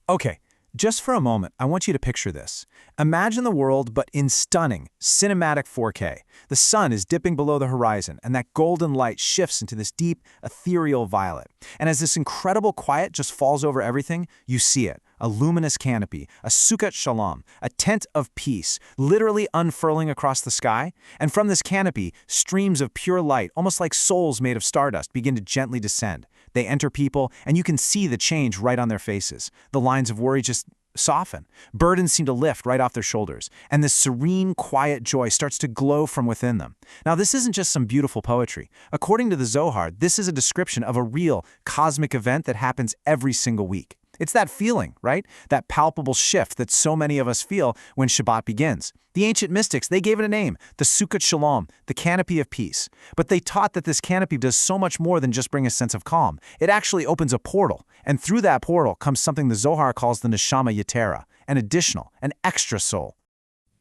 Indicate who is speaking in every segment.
Speaker 1: Okay, just for a moment, I want you to picture this. Imagine the world, but in stunning, cinematic 4K. The sun is dipping below the horizon, and that golden light shifts into this deep, ethereal violet. And as this incredible quiet just falls over everything, you see it. A luminous canopy, a Sukkah Shalom, a tent of peace, literally unfurling across the sky. And from this canopy, streams of pure light, almost like souls made of stardust, begin to gently descend. They enter people, and you can see the change right on their faces. The lines of worry just soften. Burdens seem to lift right off their shoulders, and this serene, quiet joy starts to glow from within them. Now, this isn't just some beautiful poetry. According to the Zohar, this is a description of a real, cosmic event that happens every single week. It's that feeling, right? That palpable shift that so many of us feel when Shabbat begins. The ancient mystics, they gave it a name, the Sukkah Shalom, the canopy of peace. But they taught that this canopy does so much more than just bring a sense of calm. It actually opens a portal, and through that portal comes something the Zohar calls the Neshama Yetera, an additional, an extra soul.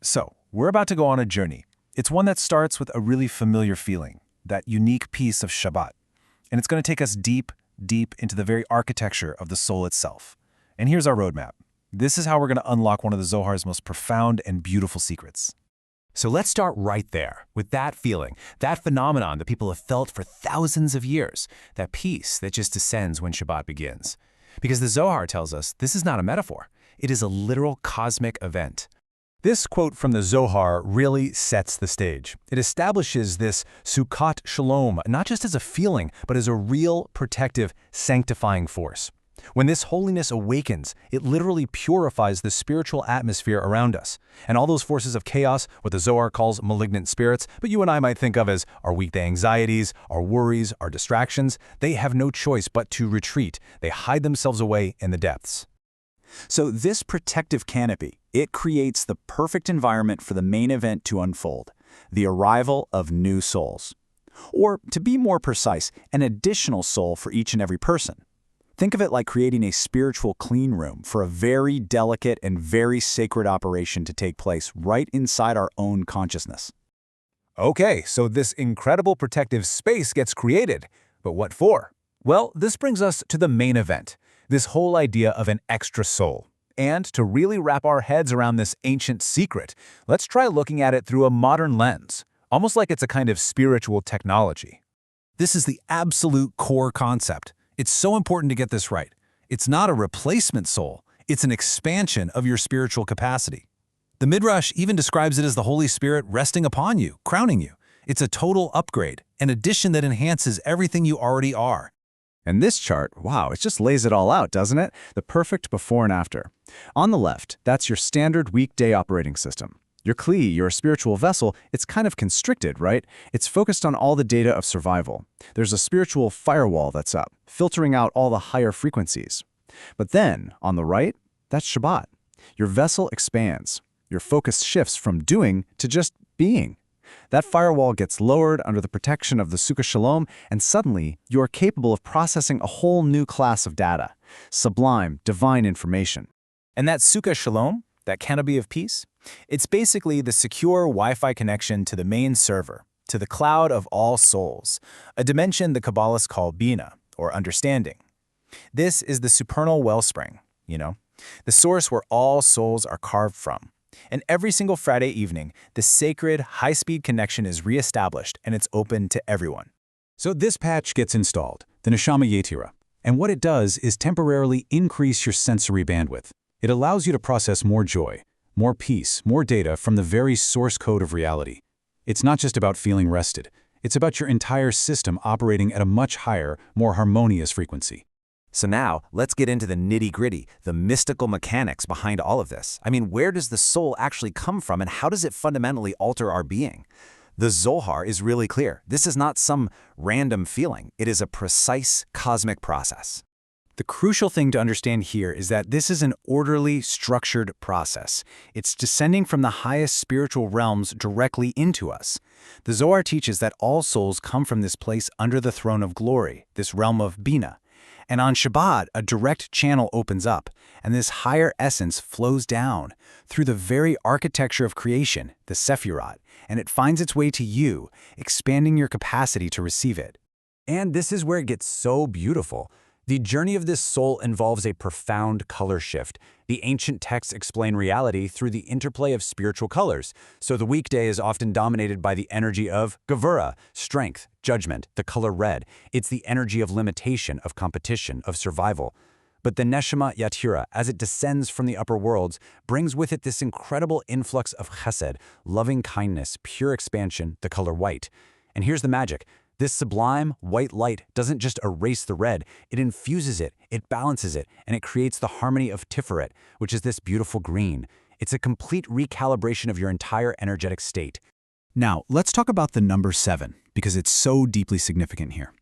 Speaker 2: So, we're about to go on a journey. It's one that starts with a really familiar feeling, that unique piece of Shabbat. And it's going to take us deep into the very architecture of the soul itself. And here's our roadmap. This is how we're going to unlock one of the Zohar's most profound and beautiful secrets.
Speaker 3: So let's start right there, with that feeling, that phenomenon that people have felt for thousands of years, that peace that just descends when Shabbat begins. Because the Zohar tells us this is not a metaphor. It is a literal cosmic event.
Speaker 2: This quote from the Zohar really sets the stage. It establishes this Sukkot Shalom not just as a feeling, but as a real, protective, sanctifying force. When this holiness awakens, it literally purifies the spiritual atmosphere around us. And all those forces of chaos, what the Zohar calls malignant spirits, but you and I might think of as our weekday anxieties, our worries, our distractions, they have no choice but to retreat. They hide themselves away in the depths.
Speaker 4: So this protective canopy, it creates the perfect environment for the main event to unfold, the arrival of new souls. Or, to be more precise, an additional soul for each and every person. Think of it like creating a spiritual clean room for a very delicate and very sacred operation to take place right inside our own consciousness.
Speaker 2: Okay, so this incredible protective space gets created. But what for? Well, this brings us to the main event. This whole idea of an extra soul. And to really wrap our heads around this ancient secret, let's try looking at it through a modern lens, almost like it's a kind of spiritual technology. This is the absolute core concept. It's so important to get this right. It's not a replacement soul. It's an expansion of your spiritual capacity. The Midrash even describes it as the Holy Spirit resting upon you, crowning you. It's a total upgrade, an addition that enhances everything you already are.
Speaker 4: And this chart, wow, it just lays it all out, doesn't it? The perfect before and after. On the left, that's your standard weekday operating system. Your Kli, your spiritual vessel, it's kind of constricted, right? It's focused on all the data of survival. There's a spiritual firewall that's up, filtering out all the higher frequencies. But then, on the right, that's Shabbat. Your vessel expands. Your focus shifts from doing to just being. That firewall gets lowered under the protection of the Sukkah Shalom, and suddenly, you are capable of processing a whole new class of data, sublime, divine information.
Speaker 3: And that Sukkah Shalom, that canopy of peace, it's basically the secure Wi-Fi connection to the main server, to the cloud of all souls, a dimension the Kabbalists call Bina, or understanding. This is the supernal wellspring, the source where all souls are carved from. And every single Friday evening, the sacred, high-speed connection is reestablished and it's open to everyone.
Speaker 2: So this patch gets installed, the Neshama Yetera. And what it does is temporarily increase your sensory bandwidth. It allows you to process more joy, more peace, more data from the very source code of reality. It's not just about feeling rested. It's about your entire system operating at a much higher, more harmonious frequency.
Speaker 3: So now, let's get into the nitty-gritty, the mystical mechanics behind all of this. I mean, where does the soul actually come from and how does it fundamentally alter our being? The Zohar is really clear. This is not some random feeling. It is a precise cosmic process.
Speaker 1: The crucial thing to understand here is that this is an orderly, structured process. It's descending from the highest spiritual realms directly into us. The Zohar teaches that all souls come from this place under the throne of glory, this realm of Bina. And on Shabbat, a direct channel opens up, and this higher essence flows down through the very architecture of creation, the Sephirot, and it finds its way to you, expanding your capacity to receive it.
Speaker 3: And this is where it gets so beautiful.
Speaker 2: The journey of this soul involves a profound color shift. The ancient texts explain reality through the interplay of spiritual colors, so the weekday is often dominated by the energy of Gevura, strength, judgment, the color red. It's the energy of limitation, of competition, of survival. But the Neshama Yetera, as it descends from the upper worlds, brings with it this incredible influx of chesed, loving kindness, pure expansion, the color white. And here's the magic. This sublime white light doesn't just erase the red, it infuses it, it balances it, and it creates the harmony of Tiferet, which is this beautiful green. It's a complete recalibration of your entire energetic state.
Speaker 1: Now, let's talk about the number 7, because it's so deeply significant here.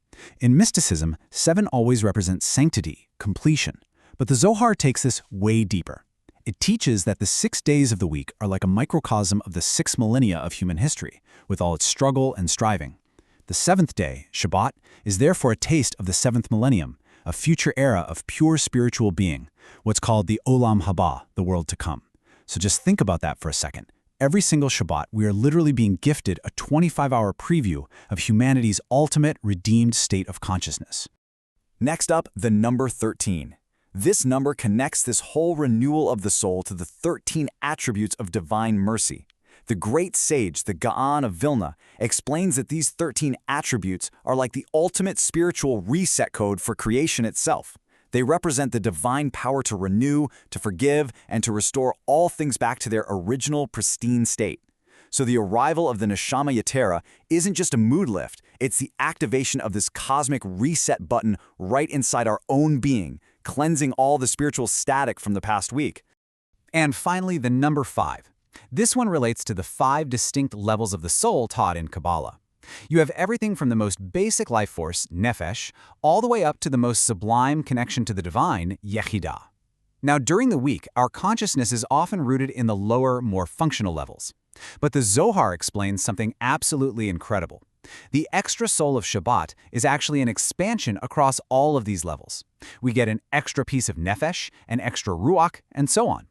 Speaker 1: In mysticism, 7 always represents sanctity, completion. But the Zohar takes this way deeper. It teaches that the 6 days of the week are like a microcosm of the 6 millennia of human history, with all its struggle and striving. The 7th day, Shabbat, is therefore a taste of the 7th millennium, a future era of pure spiritual being, what's called the Olam Haba, the world to come. So just think about that for a second. Every single Shabbat, we are literally being gifted a 25-hour preview of humanity's ultimate redeemed state of consciousness.
Speaker 3: Next up, the number 13. This number connects this whole renewal of the soul to the 13 attributes of divine mercy. The great sage, the Gaon of Vilna, explains that these 13 attributes are like the ultimate spiritual reset code for creation itself. They represent the divine power to renew, to forgive, and to restore all things back to their original, pristine state. So the arrival of the Neshama Yetera isn't just a mood lift, it's the activation of this cosmic reset button right inside our own being, cleansing all the spiritual static from the past week.
Speaker 2: And finally, the number 5. This one relates to the 5 distinct levels of the soul taught in Kabbalah. You have everything from the most basic life force, nefesh, all the way up to the most sublime connection to the divine, yechidah. Now, during the week, our consciousness is often rooted in the lower, more functional levels. But the Zohar explains something absolutely incredible. The extra soul of Shabbat is actually an expansion across all of these levels. We get an extra piece of nefesh, an extra ruach, and so on.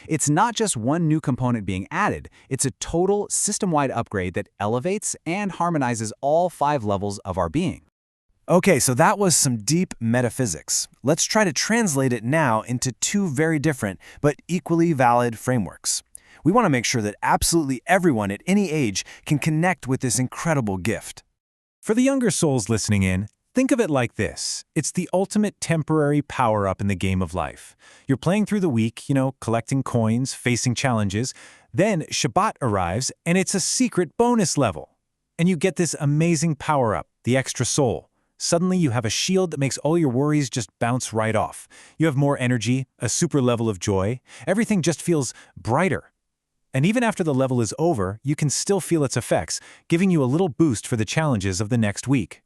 Speaker 2: It's not just one new component being added, it's a total system-wide upgrade that elevates and harmonizes all 5 levels of our being.
Speaker 1: Okay, so that was some deep metaphysics. Let's try to translate it now into 2 very different but equally valid frameworks. We want to make sure that absolutely everyone at any age can connect with this incredible gift. For the younger souls listening in, think of it like this. It's the ultimate temporary power-up in the game of life. You're playing through the week, collecting coins, facing challenges. Then Shabbat arrives, and it's a secret bonus level. And you get this amazing power-up, the extra soul. Suddenly you have a shield that makes all your worries just bounce right off. You have more energy, a super level of joy. Everything just feels brighter. And even after the level is over, you can still feel its effects, giving you a little boost for the challenges of the next week.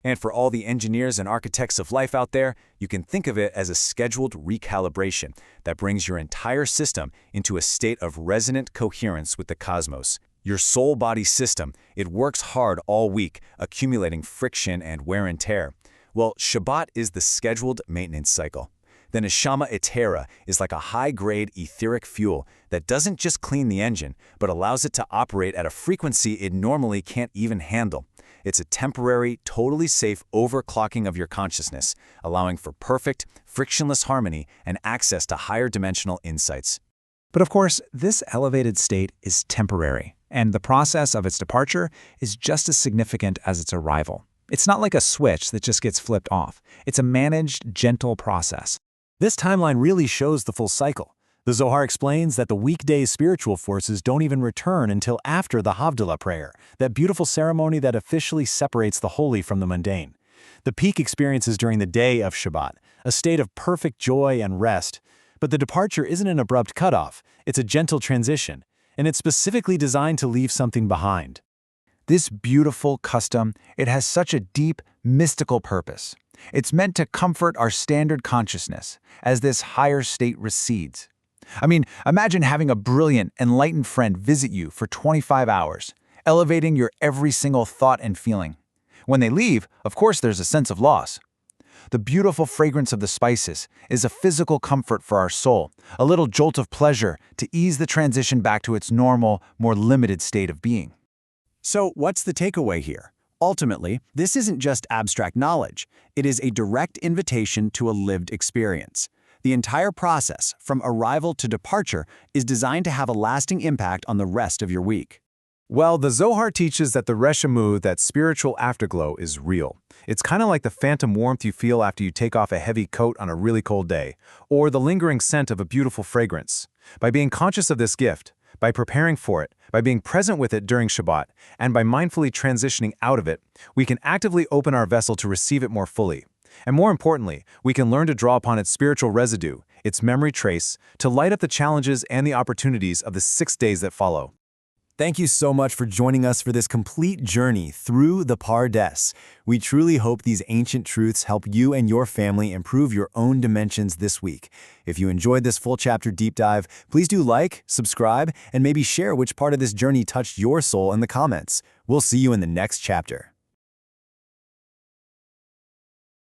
Speaker 3: And for all the engineers and architects of life out there, you can think of it as a scheduled recalibration that brings your entire system into a state of resonant coherence with the cosmos. Your soul-body system, it works hard all week, accumulating friction and wear and tear. Well, Shabbat is the scheduled maintenance cycle. The Neshama Yetera is like a high-grade etheric fuel that doesn't just clean the engine, but allows it to operate at a frequency it normally can't even handle. It's a temporary, totally safe overclocking of your consciousness, allowing for perfect, frictionless harmony and access to higher dimensional insights.
Speaker 1: But of course, this elevated state is temporary, and the process of its departure is just as significant as its arrival. It's not like a switch that just gets flipped off. It's a managed, gentle process. This timeline really shows the full cycle. The Zohar explains that the weekday's spiritual forces don't even return until after the Havdalah prayer, that beautiful ceremony that officially separates the holy from the mundane. The peak experience is during the day of Shabbat, a state of perfect joy and rest. But the departure isn't an abrupt cutoff, it's a gentle transition, and it's specifically designed to leave something behind. This beautiful custom, it has such a deep, mystical purpose. It's meant to comfort our standard consciousness as this higher state recedes. I mean, imagine having a brilliant, enlightened friend visit you for 25 hours, elevating your every single thought and feeling. When they leave, of course there's a sense of loss. The beautiful fragrance of the spices is a physical comfort for our soul, a little jolt of pleasure to ease the transition back to its normal, more limited state of being. So what's the takeaway here? Ultimately, this isn't just abstract knowledge. It is a direct invitation to a lived experience. The entire process, from arrival to departure, is designed to have a lasting impact on the rest of your week.
Speaker 2: Well, the Zohar teaches that the reshamu, that spiritual afterglow, is real. It's kind of like the phantom warmth you feel after you take off a heavy coat on a really cold day, or the lingering scent of a beautiful fragrance. By being conscious of this gift, by preparing for it, by being present with it during Shabbat, and by mindfully transitioning out of it, we can actively open our vessel to receive it more fully. And more importantly, we can learn to draw upon its spiritual residue, its memory trace, to light up the challenges and the opportunities of the 6 days that follow.
Speaker 3: Thank you so much for joining us for this complete journey through the Pardes. We truly hope these ancient truths help you and your family improve your own dimensions this week. If you enjoyed this full chapter deep dive, please do like, subscribe, and maybe share which part of this journey touched your soul in the comments. We'll see you in the next chapter.